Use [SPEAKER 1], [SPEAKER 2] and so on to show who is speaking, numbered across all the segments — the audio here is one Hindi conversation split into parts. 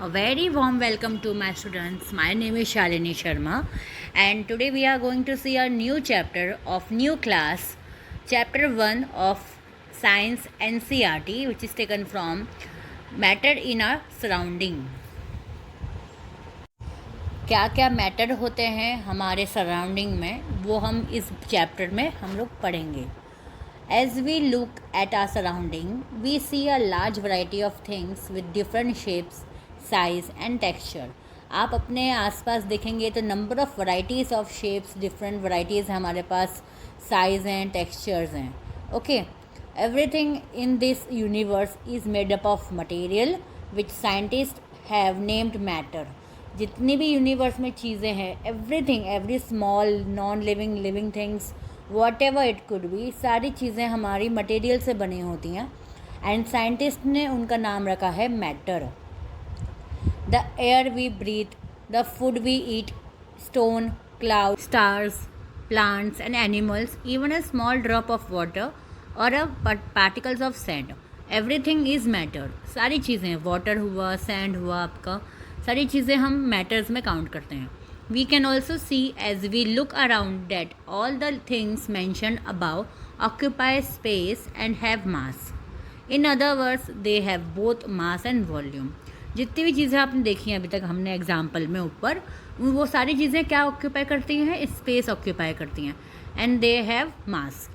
[SPEAKER 1] A very warm welcome to my students. My name is Shalini Sharma, and today we are going to see a new chapter of new class, chapter 1 of Science NCERT, which is taken from Matter in our Surrounding. क्या क्या मैटर होते हैं हमारे सराउंडिंग में, वो हम इस चैप्टर में हम लोग पढ़ेंगे. As we look at our surrounding, we see a large variety of things with different shapes, size and texture. आप अपने आसपास देखेंगे तो number of varieties of shapes, different varieties हमारे पास साइज़ हैं, टेक्सचर्स हैं. Okay, everything in this universe is made up of material which scientist have named matter. जितनी भी यूनिवर्स में चीज़ें हैं, everything, every small non living, living things, what ever it could be, सारी चीज़ें हमारी मटेरियल से बनी होती हैं एंड साइंटिस्ट ने उनका नाम रखा है matter. The air we breathe, the food we eat, stone, cloud, stars, plants and animals, even a small drop of water और a particles of sand, everything is matter. सारी चीज़ें, वाटर हुआ, सैंड हुआ, आपका सारी चीज़ें हम मैटर्स में काउंट करते हैं. We can also see as we look around that all the things mentioned above occupy space and have mass. In other words, they have both mass and volume. जितनी भी चीज़ें आपने देखी हैं अभी तक हमने एग्जाम्पल में ऊपर, वो सारी चीज़ें क्या ऑक्यूपाई करती हैं? स्पेस ऑक्यूपाई करती हैं एंड दे हैव मास.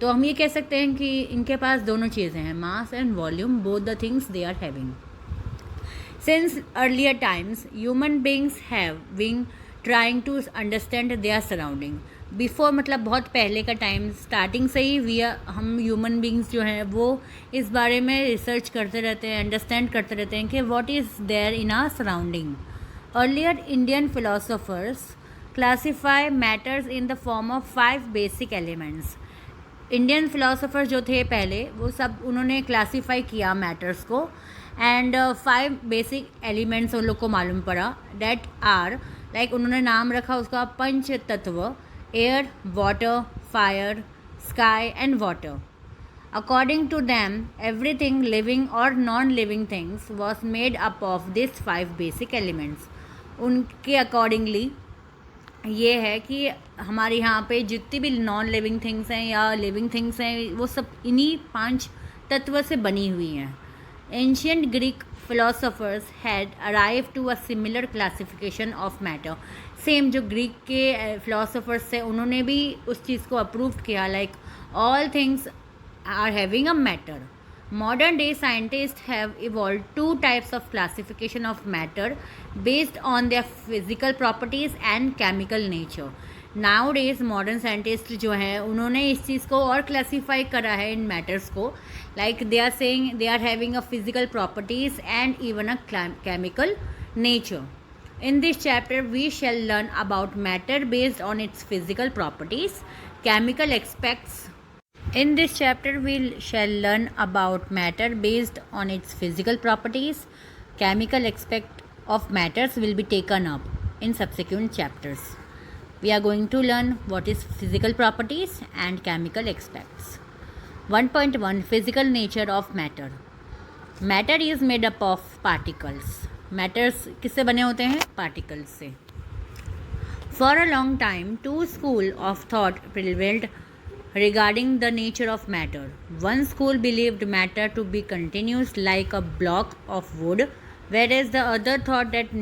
[SPEAKER 1] तो हम ये कह सकते हैं कि इनके पास दोनों चीज़ें हैं, mass and volume, both the things they are having. Since earlier times, human beings have been trying to understand their surrounding. Before मतलब बहुत पहले का टाइम, स्टार्टिंग से ही हम ह्यूमन बींग्स जो हैं वो इस बारे में रिसर्च करते रहते हैं, अंडरस्टैंड करते रहते हैं कि what is there in our surrounding. Earlier Indian philosophers classify matters in the form of 5 basic elements. Indian philosopher जो थे पहले, वो सब उन्होंने क्लासीफाई किया मैटर्स को एंड 5 बेसिक एलिमेंट्स उन लोग को मालूम पड़ा. डैट आर लाइक उन्होंने नाम रखा उसका पंच तत्व, air, water, fire, sky and water. According to them everything living और non living things was made up of this 5 basic elements. उनके अकॉर्डिंगली ये है कि हमारे यहाँ पे जितनी भी नॉन लिविंग थिंग्स हैं या लिविंग थिंग्स हैं, वो सब इन्हीं 5 तत्व से बनी हुई हैं. Ancient Greek philosophers had arrived to a similar classification of matter. Same जो ग्रीक के philosophers थे उन्होंने भी उस चीज़ को अप्रूव किया, like all things are having a matter. Modern day scientists have evolved 2 types of classification of matter based on their physical properties and chemical nature. Now days modern scientist जो हैं उन्होंने इस चीज़ को और क्लासीफाई करा है इन मैटर्स को, like they are saying they are having a physical properties and even a chemical nature. In this chapter, we shall learn about matter based on its physical properties, chemical aspects. In this chapter, we shall learn about matter based on its physical properties. Chemical aspect of matters will be taken up in subsequent chapters. We are going to learn what is physical properties and chemical aspects. 1.1 Physical nature of matter. Matter is made up of particles. Matters किससे बने होते हैं? Particles से. For a long time, 2 schools of thought prevailed regarding the nature of matter. One school believed matter to be continuous like a block of wood, whereas the other thought that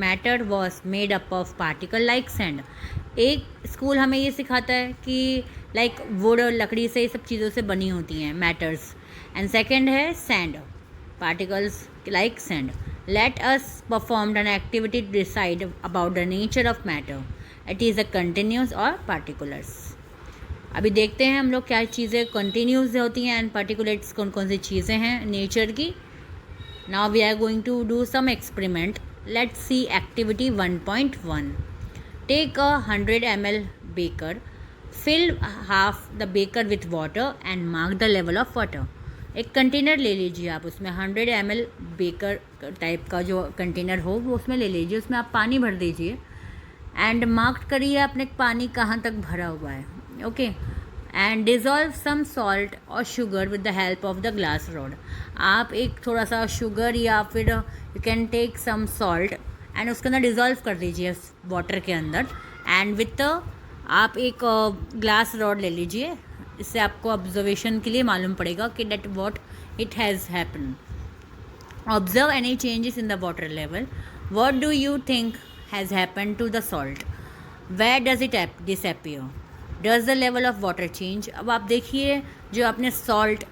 [SPEAKER 1] matter was made up of particle like sand. एक स्कूल हमें ये सिखाता है कि लाइक वुड और लकड़ी से ये सब चीज़ों से बनी होती हैं मैटर्स, एंड सेकेंड है sand, particles like sand. Let us perform an activity decide about the nature of matter. It is a continuous और पार्टिकुलर्स. अभी देखते हैं हम लोग क्या चीज़ें कंटिन्यूस होती हैं एंड पार्टिकुलर्स कौन कौन सी चीज़ें हैं नेचर की. Now we are going to do some experiment. Let's see activity 1.1. Take a 100 ml beaker, fill half the beaker with water and mark the level of water. एक कंटेनर ले लीजिए आप, उसमें 100 ml बेकर टाइप का जो कंटेनर हो वो उसमें ले लीजिए, उसमें आप पानी भर दीजिए एंड मार्क करिए आपने पानी कहाँ तक भरा हुआ है. Okay, and dissolve some salt और sugar with the help of the glass rod. आप एक थोड़ा सा शुगर या फिर you can take some salt and उसके अंदर डिज़ोल्व कर दीजिए वाटर के अंदर, एंड विथ आप एक ग्लास रॉड ले लीजिए। इससे आपको ऑब्जर्वेशन के लिए मालूम पड़ेगा कि that what it has happen. Observe any changes in the water level. What do you think has happen to the salt? Where does it disappear? Does the level of water change? अब आप देखिए, जो आपने सॉल्ट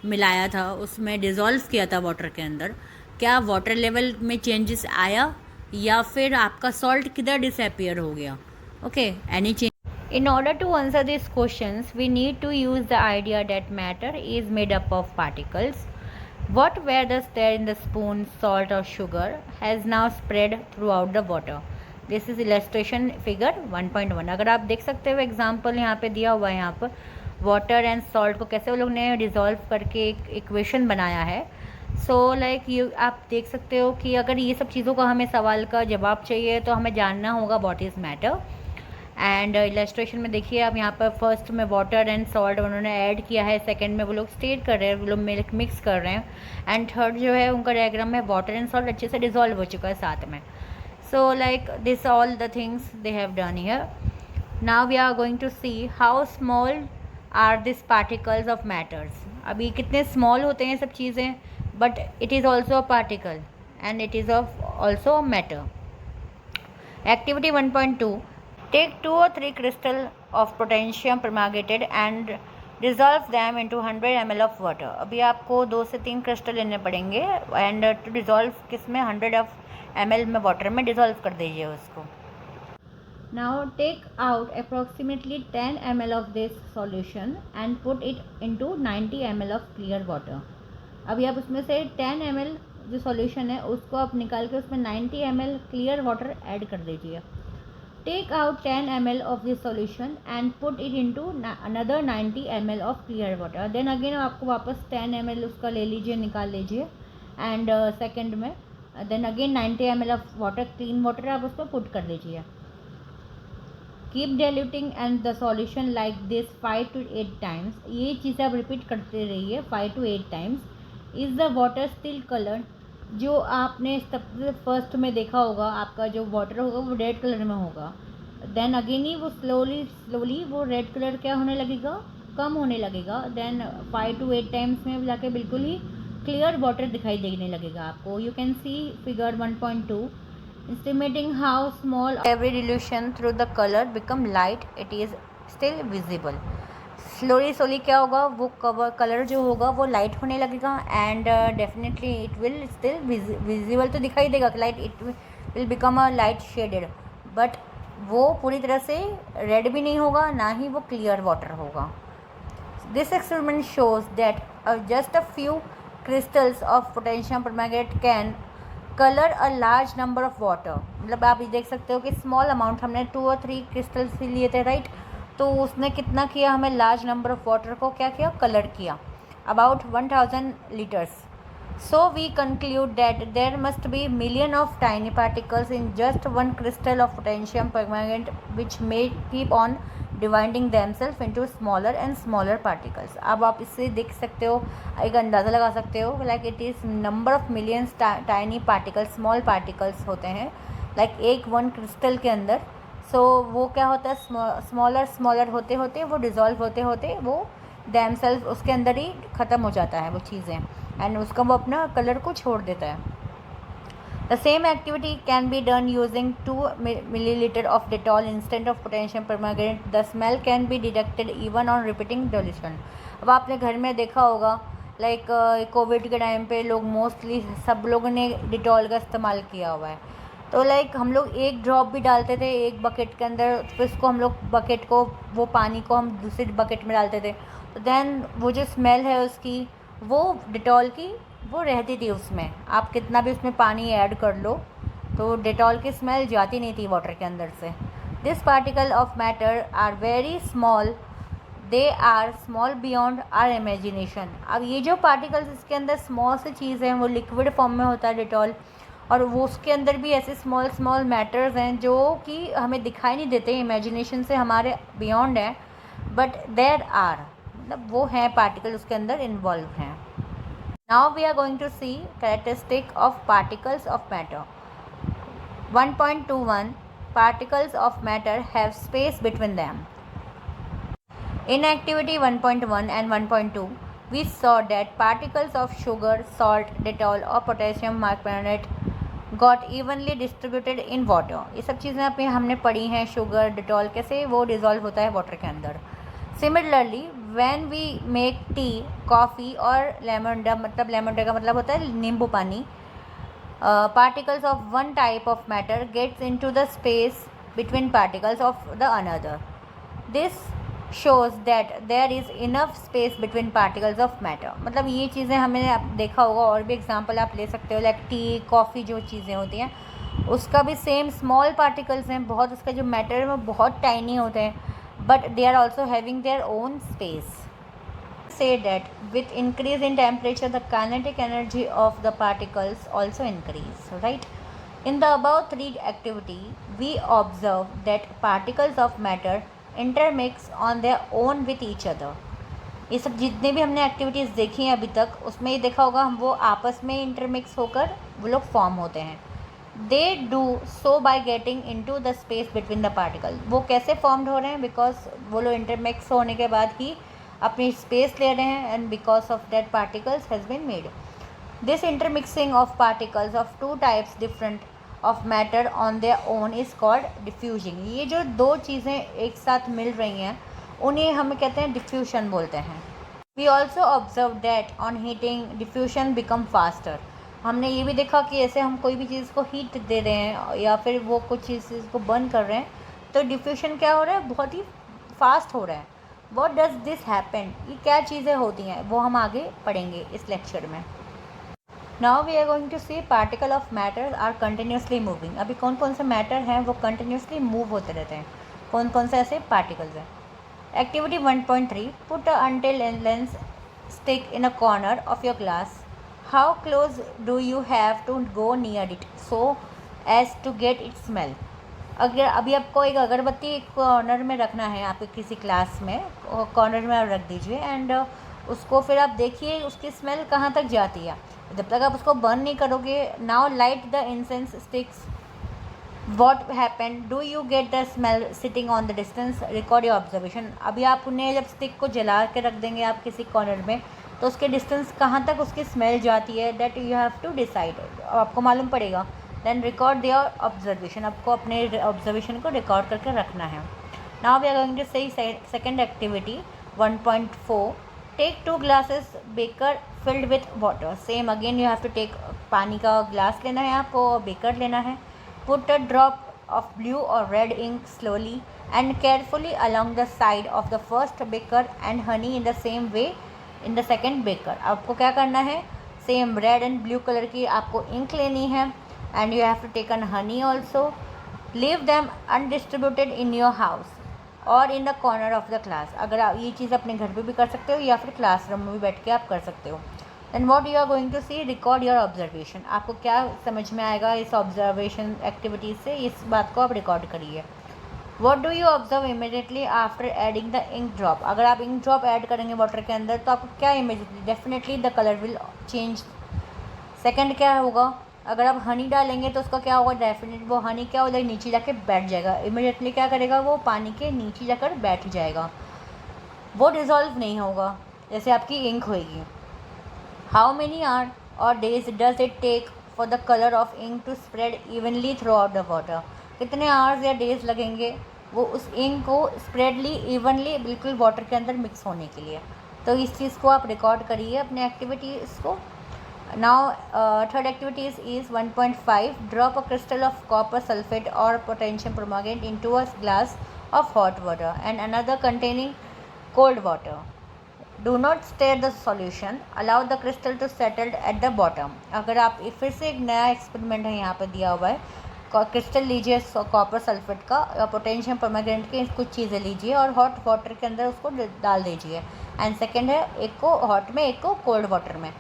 [SPEAKER 1] मिलाया था उसमें डिज़ोल्व किया था वाटर के अंदर, क्या वाटर लेवल में चेंजेस आया या फिर आपका सॉल्ट किधर डिसअपियर हो गया? Okay, any change? In order to answer these questions, we need to use the idea that matter is made up of particles. What were there in the spoon, salt or sugar, has now spread throughout the water. This is illustration figure 1.1. अगर आप देख सकते हो एग्जाम्पल यहाँ पे दिया हुआ है, यहाँ पर वाटर एंड सॉल्ट को कैसे वो लोग ने डिज़ोल्व करके एक इक्वेशन बनाया है। सो लाइक यू आप देख सकते हो कि अगर ये सब चीज़ों का हमें सवाल का जवाब चाहिए तो हमें जानना होगा what is matter. And illustration में देखिए आप यहाँ पर फर्स्ट में वाटर एंड सॉल्ट उन्होंने ऐड किया है, सेकंड में वो लोग स्टेट कर रहे हैं, वो लोग मिल्क मिक्स कर रहे हैं, एंड थर्ड जो है उनका डायग्राम में वाटर एंड सॉल्ट अच्छे से डिज़ोल्व हो चुका है साथ में। So like this all the things they have done here. Now we are going to see how small are this particles of matters. अभी कितने स्मॉल होते हैं सब चीज़ें, but it is also a particle and it is of also matter. Activity 1.2, take 2 or 3 crystal of potassium permanganate and dissolve them into 100 ml of water। अभी आपको 2 से 3 क्रिस्टल लेने पड़ेंगे एंड टू डिज़ोल्व किसमें 100 ml में वाटर में डिज़ोल्व कर दीजिए उसको। Now take out approximately 10 ml of this solution and put it into 90 ml of clear water. अभी आप उसमें से 10 ml जो सॉल्यूशन है उसको आप निकाल के उसमें 90 ml क्लियर वाटर ऐड कर दीजिए। Take out 10 ml of this solution and put it into another 90 ml of clear water. Then again आपको वापस 10 ml उसका ले लीजिए, निकाल लीजिए, एंड सेकेंड में then again 90 ml of water, clean water आप उसको पुट कर दीजिए। Keep diluting and the solution like this 5 to 8 times। ये चीज़ आप रिपीट करते रहिए 5 to 8 times। Is the water still coloured? जो आपने सबसे फर्स्ट में देखा होगा आपका जो वाटर होगा वो रेड कलर में होगा, देन अगेन ही वो स्लोली वो रेड कलर क्या होने लगेगा, कम होने लगेगा। देन 5 to 8 times में जाके बिल्कुल ही क्लियर वाटर दिखाई देने लगेगा आपको। You can see figure 1.2, estimating how small every dilution through the color become light, it is still visible। Slowly क्या होगा, वो कलर जो होगा वो लाइट होने लगेगा and definitely it will still visible, तो दिखाई देगा कि light it will become a light shaded, but वो पूरी तरह से रेड भी नहीं होगा, ना ही वो क्लियर वाटर होगा। This experiment shows that just a few crystals of potassium permanganate can colour a large number of water. मतलब आप ये देख सकते हो कि स्मॉल अमाउंट, हमने 2 or 3 क्रिस्टल्स ही लिए थे, राइट, तो उसने कितना किया, हमें लार्ज नंबर ऑफ वाटर को क्या किया, कलर किया, about 1000 litres. So we conclude that there must be million of tiny particles in just one crystal of potassium permanganate which may keep on dividing themselves into smaller and smaller particles. अब आप इससे देख सकते हो, एक अंदाज़ा लगा सकते हो, like it is number of millions tiny particles, small particles होते हैं लाइक एक वन क्रिस्टल के अंदर। सो वो क्या होता है, स्मॉलर होते होते वो डिज़ोल्व होते होते वो देमसेल्फ उसके अंदर ही ख़त्म हो जाता है वो चीज़ें, एंड उसका वो अपना कलर को छोड़ देता है। The same activity can be done using 2 milliliter of Dettol instant of potassium permanganate. The smell can be detected even on repeating dilution. अब आपने घर में देखा होगा, लाइक कोविड के टाइम पे लोग मोस्टली सब लोगों ने डिटॉल का इस्तेमाल किया हुआ है, तो लाइक हम लोग एक ड्रॉप भी डालते थे एक बकेट के अंदर, तो इसको हम लोग बकेट को वो पानी को हम दूसरी बकेट में डालते थे, तो देन वो जो स्मेल है उसकी, वो डिटॉल की वो रहती थी उसमें। आप कितना भी उसमें पानी ऐड कर लो तो डिटॉल की स्मेल जाती नहीं थी वाटर के अंदर से। This particle of matter are very small, they are small beyond our imagination. अब ये जो पार्टिकल्स इसके अंदर स्मॉल सी चीज़ है, वो लिक्विड फॉर्म में होता है डिटॉल, और वो उसके अंदर भी ऐसे स्मॉल मैटर्स हैं जो कि हमें दिखाई नहीं देते, इमेजिनेशन से हमारे बियॉन्ड है, बट देयर आर, मतलब वो हैं पार्टिकल उसके अंदर इन्वॉल्व हैं. Now we are going to see characteristic of particles of matter. 1.21 Particles of matter have space between them. In activity 1.1 and 1.2, we saw that particles of sugar, salt, Dettol or potassium bicarbonate got evenly distributed in water. ये सब चीज़ें अपनी हमने पढ़ी हैं. शुगर, डिटॉल कैसे वो डिज़ोल्व होता है वाटर के अंदर. Similarly when we make tea, coffee और लेमन, मतलब लेमन का मतलब होता है नींबू पानी. Particles of one type of matter gets into the space between particles of the another. This shows that there is enough space between particles of matter. मतलब ये चीज़ें हमने आप देखा होगा, और भी एग्जांपल आप ले सकते हो, लाइक टी, कॉफ़ी जो चीज़ें होती हैं उसका भी सेम स्मॉल पार्टिकल्स हैं बहुत, उसका जो मैटर है वो बहुत टाइनी होते हैं, but they are also having their own space. Say that with increase in temperature the kinetic energy of the particles also increase, right? In the above three activity we observe that particles of matter intermix on their own with each other. ये सब जितने भी हमने एक्टिविटीज़ देखी हैं अभी तक उसमें ये देखा होगा हम वो आपस में इंटरमिक्स होकर वो लोग फॉर्म होते हैं. They do so by getting into the space between the particle. वो कैसे फॉर्म्ड हो रहे हैं? बिकॉज वो लोग इंटरमिक्स होने के बाद ही अपनी स्पेस ले रहे हैं, and because of that particles has been made. This intermixing of particles of two types different of matter on their own is called diffusing. ये जो दो चीज़ें एक साथ मिल रही हैं उन्हें हम कहते हैं डिफ्यूशन बोलते हैं. We also observe that on heating diffusion become faster. हमने ये भी देखा कि ऐसे हम कोई भी चीज़ को हीट दे रहे हैं या फिर वो कुछ चीज़ को बर्न कर रहे हैं तो डिफ्यूशन क्या हो रहा है? बहुत ही फास्ट हो रहा है. What does this happen? ये क्या चीज़ें होती हैं वो हम आगे पढ़ेंगे इस लेक्चर में. Now we are going to see particle of matter are continuously moving. अभी कौन कौन से मैटर हैं वो continuously मूव होते रहते हैं, कौन कौन से ऐसे पार्टिकल्स हैं. Activity 1.3 Put a until lens stick in a corner of your glass. How close do you have to go near it so as to get its smell? अगर अभी आपको एक अगरबत्ती कॉर्नर में रखना है आपके किसी क्लास में, कॉर्नर में आप रख दीजिए एंड उसको फिर आप देखिए उसकी स्मेल कहाँ तक जाती है. जब तक आप उसको बर्न नहीं करोगे. Now light the incense sticks. What happen? Do you get the smell sitting on the distance? Record your observation. अभी आप उन्हें जब स्टिक को जला के रख देंगे आप किसी कॉर्नर में तो उसके डिस्टेंस कहाँ तक उसकी स्मेल जाती है, that you have to decide. आपको मालूम पड़ेगा. Then record their observation. आपको अपने ऑब्जर्वेशन को रिकॉर्ड करके रखना है. Now we are going to see second activity 1.4 take 2 glasses beaker filled with water. Same again you have to take, पानी का ग्लास लेना है आपको और बेकर लेना है. Put a drop of blue और red ink slowly and carefully along the side of the first beaker and honey in the same way in the second beaker. आपको क्या करना है? Same red and blue colour की आपको इंक लेनी है and you have to take an honey also. Leave them undistributed in your house or in the corner of the class. अगर आप ये चीज़ अपने घर पे भी कर सकते हो या फिर क्लासरूम में भी बैठ के आप कर सकते हो. then what you are going to see, record your observation. आपको क्या समझ में आएगा इस ऑब्जर्वेशन एक्टिविटीज़ से, इस बात को आप रिकॉर्ड करिए. what do you observe immediately after adding the ink drop? अगर आप इंक ड्रॉप ऐड करेंगे वाटर के अंदर तो आपको क्या immediately, definitely the colour will change. Second क्या होगा? अगर आप हनी डालेंगे तो उसका क्या होगा? डेफिनेट वो हनी क्या हो जाएगा? नीचे जाके बैठ जाएगा. इमीडिएटली क्या करेगा? वो पानी के नीचे जाकर बैठ जाएगा, वो डिज़ोल्व नहीं होगा जैसे आपकी इंक होएगी. हाउ मेनी आवर और days does it take for the colour of ink to spread evenly throughout the water? कितने आवर्स या डेज लगेंगे वो उस इंक को स्प्रेडली इवनली बिल्कुल वाटर के अंदर मिक्स होने के लिए? तो इस चीज़ को आप रिकॉर्ड करिए अपने एक्टिविटीज़ को. Now third activity is 1.5 drop a crystal of copper sulfate or potassium permanganate into a glass of hot water and another containing cold water. Do not stir the solution. Allow the crystal to settle at the bottom. अगर आप फिर से एक नया एक्सपेरिमेंट है यहाँ पर दिया हुआ है. क्रिस्टल लीजिए कॉपर सल्फेट का या पोटेशियम परमैंगनेट की कुछ चीज़ें लीजिए और हॉट वाटर के अंदर उसको डाल दीजिए. एंड सेकेंड है एक को हॉट में एक को कोल्ड वाटर में.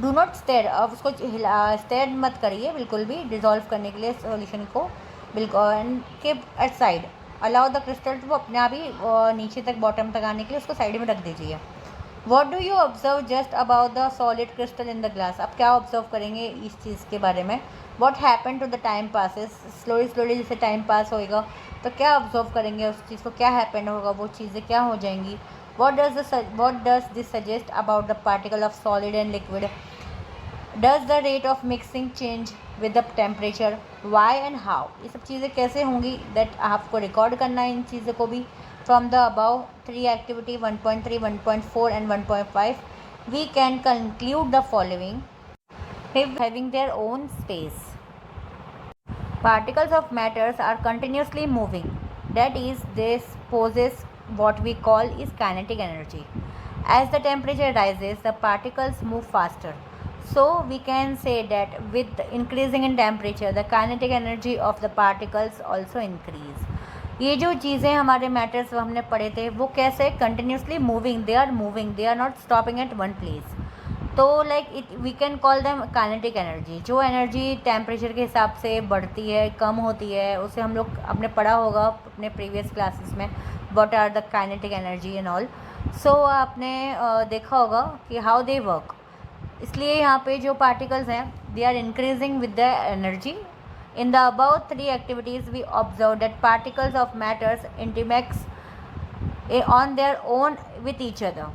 [SPEAKER 1] Do not stir. अब उसको स्टेयर मत करिए बिल्कुल भी डिज़ोल्व करने के लिए सॉल्यूशन को बिल्कुल. Keep at side. Allow the crystal वो अपने आप ही नीचे तक बॉटम तक आने के लिए उसको साइड में रख दीजिए। What do you observe just about the solid crystal in the glass? अब क्या ऑब्जर्व करेंगे इस चीज़ के बारे में? What happen to the time passes? Slowly slowly जैसे टाइम पास होएगा तो क्या ऑब्जर्व करेंगे उस चीज़ को, क्या हैपन होगा, वो चीज़ें क्या हो जाएंगी? What does this suggest about the particle of solid and liquid? Does the rate of mixing change with the temperature? Why and how? ये सब चीज़ें कैसे होंगी, दैट आपको रिकॉर्ड करना है इन चीज़ों को भी। From the above 3 activity 1.3, 1.4 and 1.5 we can conclude the following: having their own space. Particles of matters are continuously moving. That is, this possess what we call is kinetic energy. As the temperature rises, the particles move faster. So we can say that with increasing in temperature, the kinetic energy of the particles also increase. ये जो चीज़ें हमारे मैटर्स हमने पढ़े थे वो कैसे continuously moving, they are not stopping at one place. तो like it we can call them kinetic energy. जो एनर्जी टेम्परेचर के हिसाब से बढ़ती है, कम होती है, उसे हम लोग आपने पढ़ा होगा अपने प्रीवियस क्लासेस में, what are the kinetic energy and all. So आपने देखा होगा कि हाउ दे वर्क. इसलिए यहाँ पे जो पार्टिकल्स हैं they are increasing with the energy. In the above 3 activities, we observe that particles of matters interact on their own with each other.